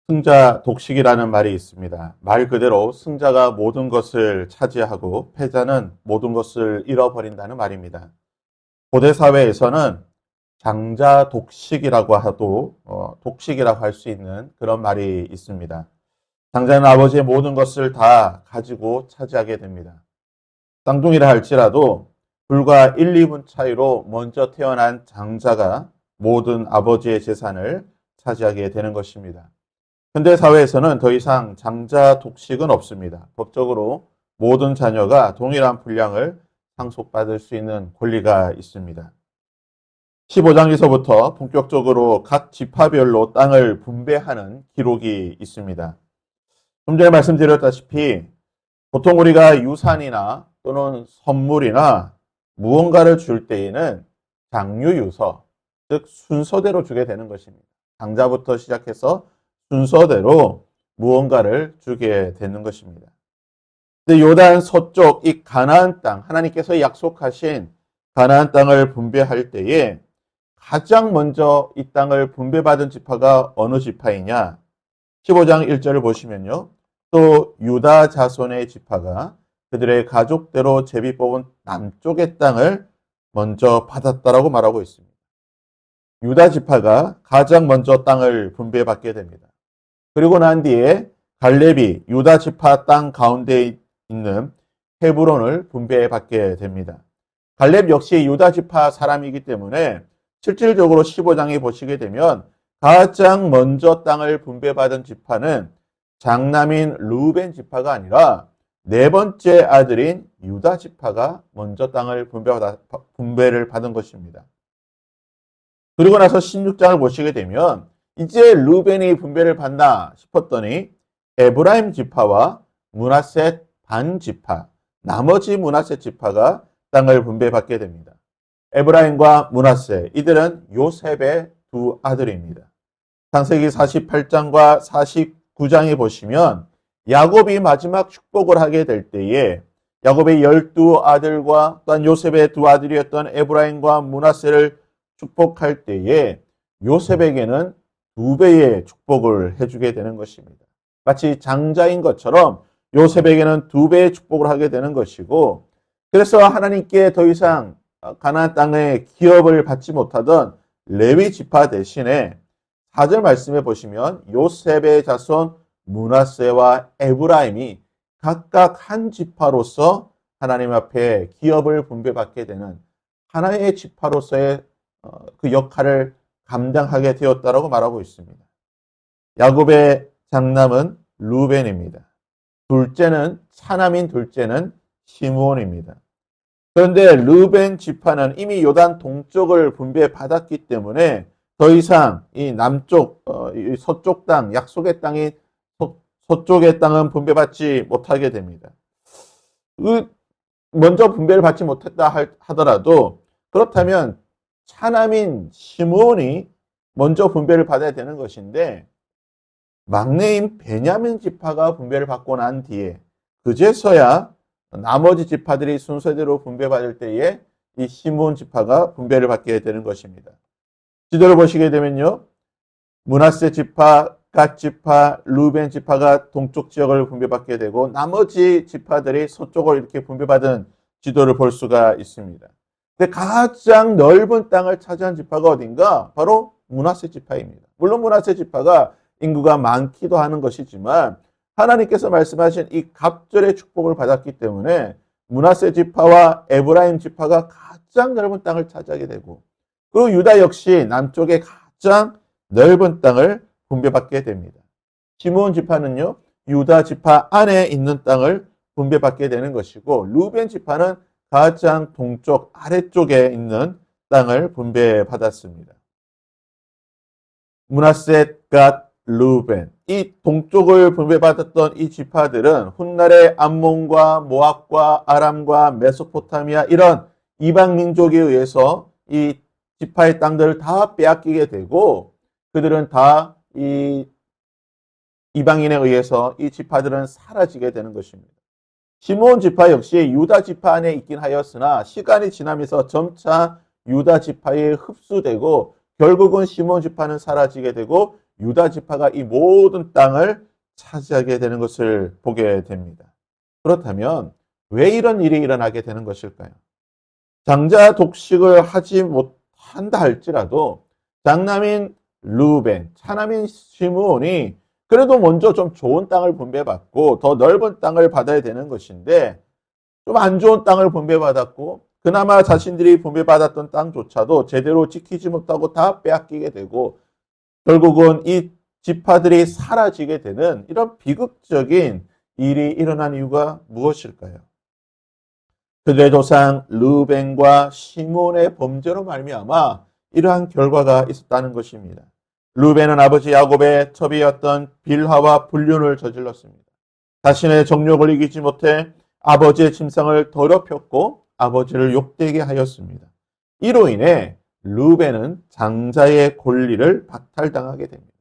승자 독식이라는 말이 있습니다. 말 그대로 승자가 모든 것을 차지하고 패자는 모든 것을 잃어버린다는 말입니다. 고대 사회에서는 장자 독식이라고 하도 독식이라고 할 수 있는 그런 말이 있습니다. 장자는 아버지의 모든 것을 다 가지고 차지하게 됩니다. 쌍둥이라 할지라도 불과 1, 2분 차이로 먼저 태어난 장자가 모든 아버지의 재산을 차지하게 되는 것입니다. 현대 사회에서는 더 이상 장자 독식은 없습니다. 법적으로 모든 자녀가 동일한 분량을 상속받을 수 있는 권리가 있습니다. 15장에서부터 본격적으로 각 지파별로 땅을 분배하는 기록이 있습니다. 좀 전에 말씀드렸다시피 보통 우리가 유산이나 또는 선물이나 무언가를 줄 때에는 장유유서, 즉 순서대로 주게 되는 것입니다. 장자부터 시작해서 순서대로 무언가를 주게 되는 것입니다. 근데 요단 서쪽 이 가나안 땅, 하나님께서 약속하신 가나안 땅을 분배할 때에 가장 먼저 이 땅을 분배받은 지파가 어느 지파이냐? 15장 1절을 보시면요. 또 유다 자손의 지파가 그들의 가족대로 제비 뽑은 남쪽의 땅을 먼저 받았다라고 말하고 있습니다. 유다 지파가 가장 먼저 땅을 분배받게 됩니다. 그리고 난 뒤에 갈렙이 유다 지파 땅 가운데 있는 헤브론을 분배받게 됩니다. 갈렙 역시 유다 지파 사람이기 때문에 실질적으로 15장에 보시게 되면 가장 먼저 땅을 분배받은 지파는 장남인 루벤 지파가 아니라 네 번째 아들인 유다 지파가 먼저 땅을 분배를 받은 것입니다. 그리고 나서 16장을 보시게 되면 이제 루벤이 분배를 받나 싶었더니 에브라임 지파와 므낫셋 반 지파, 나머지 므낫셋 지파가 땅을 분배받게 됩니다. 에브라임과 므낫셋, 이들은 요셉의 두 아들입니다. 창세기 48장과 49장에 보시면 야곱이 마지막 축복을 하게 될 때에 야곱의 12아들과 또한 요셉의 두 아들이었던 에브라임과 므낫셋을 축복할 때에 요셉에게는 2배의 축복을 해주게 되는 것입니다. 마치 장자인 것처럼 요셉에게는 2배의 축복을 하게 되는 것이고, 그래서 하나님께 더 이상 가나안 땅의 기업을 받지 못하던 레위 지파 대신에 4절 말씀에 보시면 요셉의 자손 므낫세와 에브라임이 각각 한 지파로서 하나님 앞에 기업을 분배받게 되는 하나의 지파로서의 그 역할을 감당하게 되었다라고 말하고 있습니다. 야곱의 장남은 루벤입니다. 둘째는 차남인 둘째는 시므온입니다. 그런데 루벤 지파는 이미 요단 동쪽을 분배받았기 때문에 더 이상 이 남쪽, 이 서쪽 땅, 약속의 땅인 서쪽의 땅은 분배받지 못하게 됩니다. 먼저 분배를 받지 못했다 하더라도 그렇다면 차남인 시므온이 먼저 분배를 받아야 되는 것인데 막내인 베냐민 지파가 분배를 받고 난 뒤에 그제서야 나머지 지파들이 순서대로 분배받을 때에 이 시므온 지파가 분배를 받게 되는 것입니다. 지도를 보시게 되면요. 므낫세 지파, 갓 지파, 루벤 지파가 동쪽 지역을 분배받게 되고 나머지 지파들이 서쪽을 이렇게 분배받은 지도를 볼 수가 있습니다. 근데 가장 넓은 땅을 차지한 지파가 어딘가? 바로 므낫세 지파입니다. 물론 므낫세 지파가 인구가 많기도 하는 것이지만 하나님께서 말씀하신 이 갑절의 축복을 받았기 때문에 므낫세 지파와 에브라임 지파가 가장 넓은 땅을 차지하게 되고 그 유다 역시 남쪽에 가장 넓은 땅을 분배받게 됩니다. 시므온 지파는요, 유다 지파 안에 있는 땅을 분배받게 되는 것이고 루벤 지파는 가장 동쪽 아래쪽에 있는 땅을 분배받았습니다. 므낫셋, 갓, 루벤, 이 동쪽을 분배받았던 이 지파들은 훗날의 암몬과 모압과 아람과 메소포타미아 이런 이방 민족에 의해서 이 지파의 땅들을 다 빼앗기게 되고 그들은 다 이 이방인에 의해서 이 지파들은 사라지게 되는 것입니다. 시므온 지파 역시 유다 지파 안에 있긴 하였으나 시간이 지나면서 점차 유다 지파에 흡수되고 결국은 시몬 지파는 사라지게 되고 유다 지파가 이 모든 땅을 차지하게 되는 것을 보게 됩니다. 그렇다면 왜 이런 일이 일어나게 되는 것일까요? 장자 독식을 하지 못한다 할지라도 장남인 루벤, 차남인 시므온이 그래도 먼저 좀 좋은 땅을 분배받고 더 넓은 땅을 받아야 되는 것인데 좀 안 좋은 땅을 분배받았고 그나마 자신들이 분배받았던 땅조차도 제대로 지키지 못하고 다 빼앗기게 되고 결국은 이 지파들이 사라지게 되는 이런 비극적인 일이 일어난 이유가 무엇일까요? 그들의 조상 르벤과 시몬의 범죄로 말미암아 이러한 결과가 있었다는 것입니다. 르벤은 아버지 야곱의 첩이었던 빌하와 불륜을 저질렀습니다. 자신의 정욕을 이기지 못해 아버지의 침상을 더럽혔고 아버지를 욕되게 하였습니다. 이로 인해 르벤은 장자의 권리를 박탈당하게 됩니다.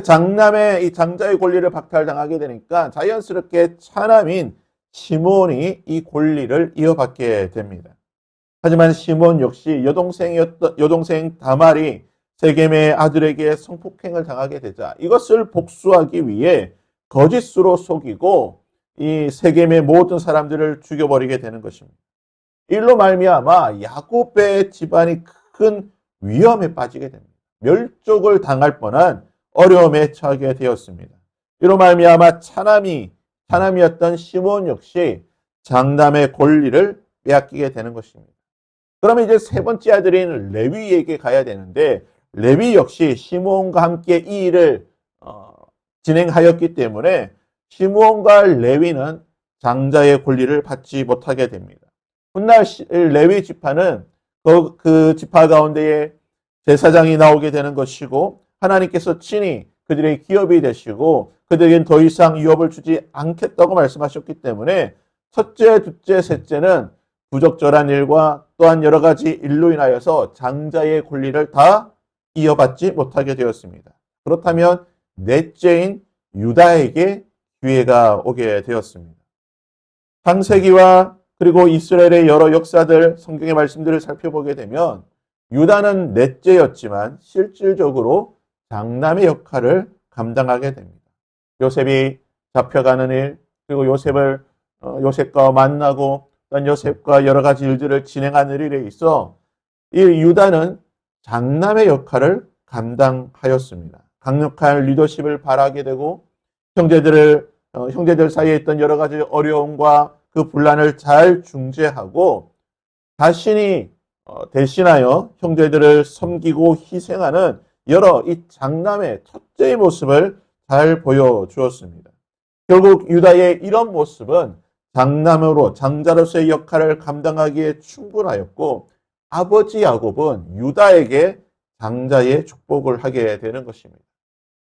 장남의 이 장자의 권리를 박탈당하게 되니까 자연스럽게 차남인 시몬이 이 권리를 이어받게 됩니다. 하지만 시몬 역시 여동생 다말이 세겜의 아들에게 성폭행을 당하게 되자 이것을 복수하기 위해 거짓으로 속이고 이 세겜의 모든 사람들을 죽여버리게 되는 것입니다. 일로 말미암아 야곱의 집안이 큰 위험에 빠지게 됩니다. 멸족을 당할 뻔한 어려움에 처하게 되었습니다. 이로 말미암아 차남이었던 시몬 역시 장남의 권리를 빼앗기게 되는 것입니다. 그러면 이제 세 번째 아들인 레위에게 가야 되는데 레위 역시 시므온과 함께 이 일을 진행하였기 때문에 시므온과 레위는 장자의 권리를 받지 못하게 됩니다. 훗날 레위 지파는 그 지파 가운데에 제사장이 나오게 되는 것이고 하나님께서 친히 그들의 기업이 되시고 그들에겐 더 이상 유업을 주지 않겠다고 말씀하셨기 때문에 첫째, 둘째, 셋째는 부적절한 일과 또한 여러 가지 일로 인하여서 장자의 권리를 다 이어받지 못하게 되었습니다. 그렇다면 넷째인 유다에게 기회가 오게 되었습니다. 창세기와 그리고 이스라엘의 여러 역사들, 성경의 말씀들을 살펴보게 되면 유다는 넷째였지만 실질적으로 장남의 역할을 감당하게 됩니다. 요셉이 잡혀가는 일, 그리고 요셉과 만나고 또한 요셉과 여러 가지 일들을 진행하는 일에 있어 이 유다는 장남의 역할을 감당하였습니다. 강력한 리더십을 발휘하게 되고 형제들 사이에 있던 여러 가지 어려움과 그 분란을 잘 중재하고 자신이 대신하여 형제들을 섬기고 희생하는 여러 이 장남의 첫째의 모습을 잘 보여주었습니다. 결국 유다의 이런 모습은 장자로서의 역할을 감당하기에 충분하였고 아버지 야곱은 유다에게 장자의 축복을 하게 되는 것입니다.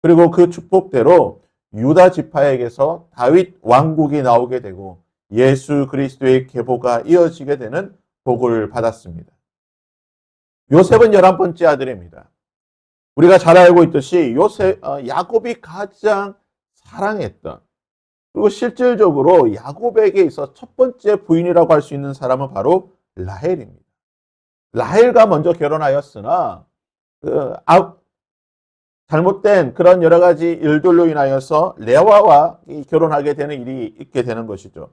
그리고 그 축복대로 유다 지파에게서 다윗 왕국이 나오게 되고 예수 그리스도의 계보가 이어지게 되는 복을 받았습니다. 요셉은 11번째 아들입니다. 우리가 잘 알고 있듯이 야곱이 가장 사랑했던 그리고 실질적으로 야곱에게 있어 첫 번째 부인이라고 할 수 있는 사람은 바로 라헬입니다. 라헬과 먼저 결혼하였으나 잘못된 그런 여러 가지 일들로 인하여서 레아와 결혼하게 되는 일이 있게 되는 것이죠.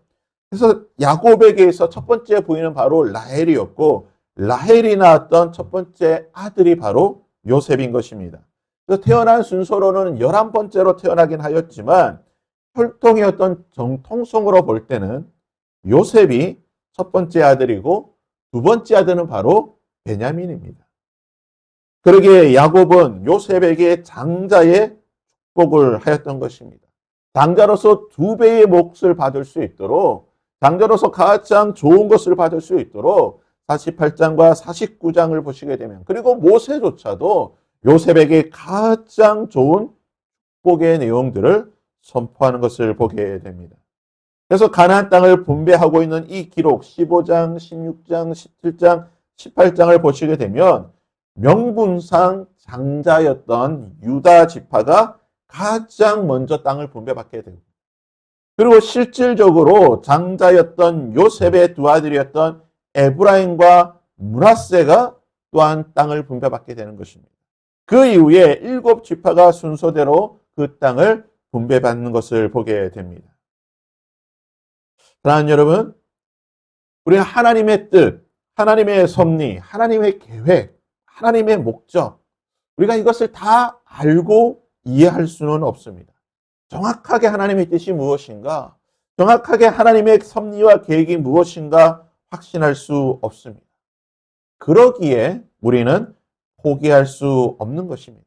그래서 야곱에게 있어 첫 번째 부인은 바로 라헬이었고 라헬이 낳았던 첫 번째 아들이 바로 요셉인 것입니다. 그래서 태어난 순서로는 11번째로 태어나긴 하였지만 혈통의 어떤 정통성으로 볼 때는 요셉이 첫 번째 아들이고 두 번째 아들은 바로 베냐민입니다. 그러기에 야곱은 요셉에게 장자의 축복을 하였던 것입니다. 장자로서 2배의 몫을 받을 수 있도록 장자로서 가장 좋은 것을 받을 수 있도록 48장과 49장을 보시게 되면 그리고 모세조차도 요셉에게 가장 좋은 축복의 내용들을 선포하는 것을 보게 됩니다. 그래서 가나안 땅을 분배하고 있는 이 기록 15장, 16장, 17장, 18장을 보시게 되면 명분상 장자였던 유다 지파가 가장 먼저 땅을 분배받게 됩니다. 그리고 실질적으로 장자였던 요셉의 두 아들이었던 에브라임과 므낫세가 또한 땅을 분배받게 되는 것입니다. 그 이후에 7지파가 순서대로 그 땅을 분배받는 것을 보게 됩니다. 사랑하는 여러분, 우리는 하나님의 뜻, 하나님의 섭리, 하나님의 계획, 하나님의 목적, 우리가 이것을 다 알고 이해할 수는 없습니다. 정확하게 하나님의 뜻이 무엇인가, 정확하게 하나님의 섭리와 계획이 무엇인가 확신할 수 없습니다. 그러기에 우리는 포기할 수 없는 것입니다.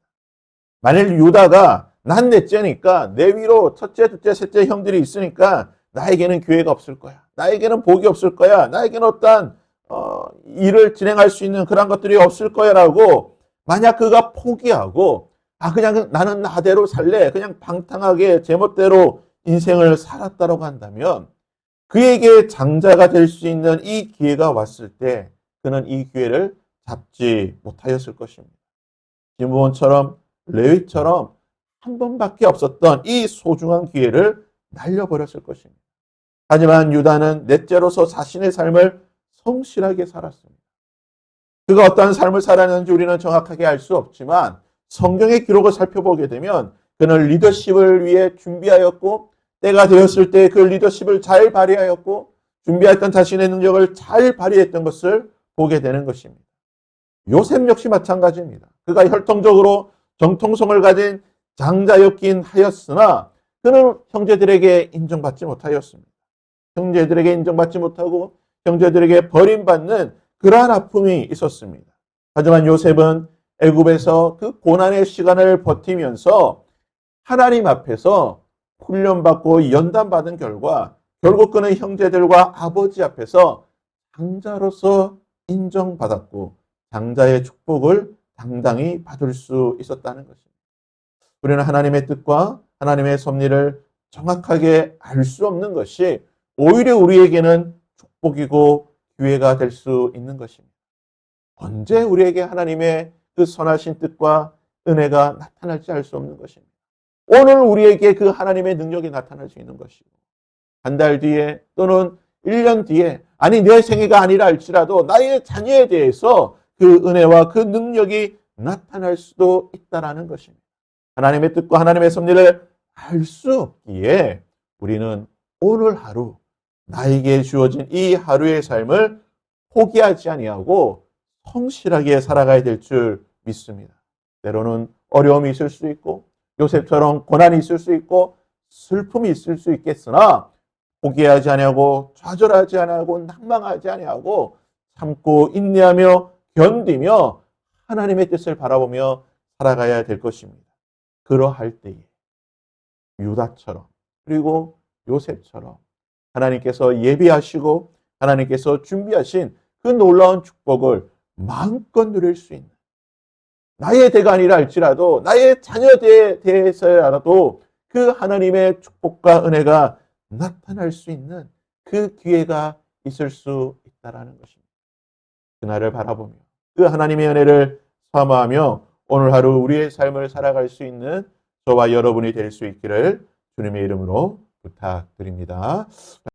만일 유다가 난 넷째니까 내 위로 첫째, 둘째, 셋째 형들이 있으니까 나에게는 기회가 없을 거야. 나에게는 복이 없을 거야. 나에게는 어떠한 일을 진행할 수 있는 그런 것들이 없을 거야 라고 만약 그가 포기하고 그냥 나는 나대로 살래. 그냥 방탕하게 제멋대로 인생을 살았다고 한다면 그에게 장자가 될 수 있는 이 기회가 왔을 때 그는 이 기회를 잡지 못하였을 것입니다. 시므온처럼 레위처럼 한 번밖에 없었던 이 소중한 기회를 날려버렸을 것입니다. 하지만 유다는 넷째로서 자신의 삶을 성실하게 살았습니다. 그가 어떠한 삶을 살았는지 우리는 정확하게 알 수 없지만 성경의 기록을 살펴보게 되면 그는 리더십을 위해 준비하였고 때가 되었을 때 그 리더십을 잘 발휘하였고 준비했던 자신의 능력을 잘 발휘했던 것을 보게 되는 것입니다. 요셉 역시 마찬가지입니다. 그가 혈통적으로 정통성을 가진 장자였긴 하였으나 그는 형제들에게 인정받지 못하였습니다. 형제들에게 인정받지 못하고 형제들에게 버림받는 그러한 아픔이 있었습니다. 하지만 요셉은 애굽에서 그 고난의 시간을 버티면서 하나님 앞에서 훈련받고 연단받은 결과 결국 그는 형제들과 아버지 앞에서 장자로서 인정받았고 장자의 축복을 당당히 받을 수 있었다는 것입니다. 우리는 하나님의 뜻과 하나님의 섭리를 정확하게 알 수 없는 것이 오히려 우리에게는 축복이고 기회가 될 수 있는 것입니다. 언제 우리에게 하나님의 그 선하신 뜻과 은혜가 나타날지 알 수 없는 것입니다. 오늘 우리에게 그 하나님의 능력이 나타날 수 있는 것이고 한 달 뒤에 또는 1년 뒤에 아니 내 생애가 아니라 할지라도 나의 자녀에 대해서 그 은혜와 그 능력이 나타날 수도 있다라는 것입니다. 하나님의 뜻과 하나님의 섭리를 알 수 없기에 우리는 오늘 하루 나에게 주어진 이 하루의 삶을 포기하지 아니하고 성실하게 살아가야 될 줄 믿습니다. 때로는 어려움이 있을 수 있고 요셉처럼 고난이 있을 수 있고 슬픔이 있을 수 있겠으나 포기하지 아니하고 좌절하지 아니하고 낭망하지 아니하고 참고 인내하며 견디며 하나님의 뜻을 바라보며 살아가야 될 것입니다. 그러할 때에 유다처럼 그리고 요셉처럼 하나님께서 예비하시고 하나님께서 준비하신 그 놀라운 축복을 마음껏 누릴 수 있는 나의 대가 아니라 할지라도 나의 자녀에 대해서라도 그 하나님의 축복과 은혜가 나타날 수 있는 그 기회가 있을 수 있다는 것입니다. 그날을 바라보며 그 하나님의 은혜를 사모하며 오늘 하루 우리의 삶을 살아갈 수 있는 저와 여러분이 될 수 있기를 주님의 이름으로 부탁드립니다.